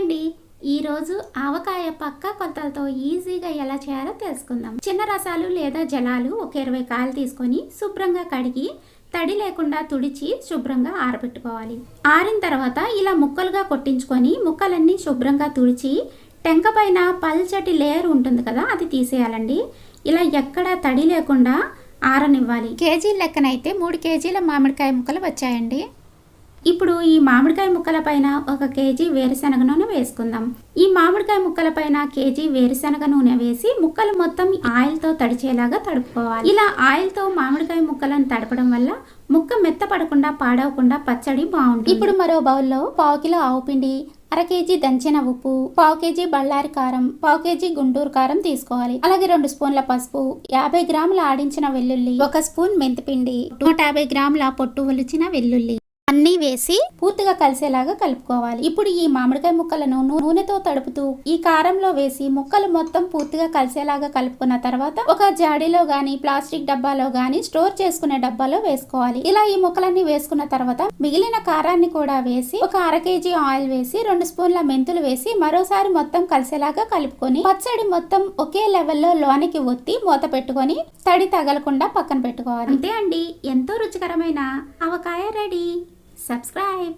అండి, ఈరోజు ఆవకాయ పక్క కొలతలతో ఈజీగా ఎలా చేయాలో తెలుసుకుందాం. చిన్న రసాలు లేదా జలాలు ఒక 20 కాయలు తీసుకొని శుభ్రంగా కడిగి తడి లేకుండా తుడిచి శుభ్రంగా ఆరబెట్టుకోవాలి. ఆరిన తర్వాత ఇలా ముక్కలుగా కొట్టించుకొని ముక్కలన్నీ శుభ్రంగా తుడిచి టెంక పైన పల్చటి లేయర్ ఉంటుంది కదా, అది తీసేయాలండి. ఇలా ఎక్కడ తడి లేకుండా ఆరనివ్వాలి. కేజీ లెక్కనైతే 3 కేజీల మామిడికాయ ముక్కలు వచ్చాయండి. ఇప్పుడు ఈ మామిడికాయ ముక్కల పైన 1 కేజీ వేరుశనగ నూనె వేసుకుందాం. ఈ మామిడికాయ ముక్కల పైన కేజీ వేరుశనగ నూనె వేసి ముక్కలు మొత్తం ఆయిల్తో తడిచేలాగా తడుపుకోవాలి. ఇలా ఆయిల్తో మామిడికాయ ముక్కలను తడపడం వల్ల ముక్క మెత్తపడకుండా పాడవకుండా పచ్చడి బాగుంటుంది. ఇప్పుడు మరో బౌల్లో 1/2 కిలో ఆవు పిండి, 1/2 కేజీ దంచిన ఉప్పు, 1/2 కేజీ బళ్ళారి కారం, 1/2 కేజీ గుంటూరు కారం తీసుకోవాలి. అలాగే 2 స్పూన్ల పసుపు, 50 గ్రాముల ఆడించిన వెల్లుల్లి, 1 స్పూన్ మెంతిపిండి, 150 గ్రాముల పొట్టు ఒలిచిన వెల్లుల్లి అన్నీ వేసి పూర్తిగా కలిసేలాగా కలుపుకోవాలి. ఇప్పుడు ఈ మామిడికాయ ముక్కలను నూనెతో తడుపుతూ ఈ కారంలో వేసి ముక్కలు మొత్తం పూర్తిగా కలిసేలాగా కలుపుకున్న తర్వాత ఒక జాడీలో గాని ప్లాస్టిక్ డబ్బాలో గాని స్టోర్ చేసుకునే డబ్బాలో వేసుకోవాలి. ఇలా ఈ ముక్కలన్నీ వేసుకున్న తర్వాత మిగిలిన కారాన్ని కూడా వేసి ఒక 1/2 కేజీ ఆయిల్ వేసి 2 స్పూన్ల మెంతులు వేసి మరోసారి మొత్తం కలిసేలాగా కలుపుకొని పచ్చడి మొత్తం ఒకే లెవెల్లో లోనికి ఒత్తి మూత పెట్టుకొని తడి తగలకుండా పక్కన పెట్టుకోవాలి. అంతే అండి, ఎంతో రుచికరమైన ఆవకాయ రెడీ. Subscribe.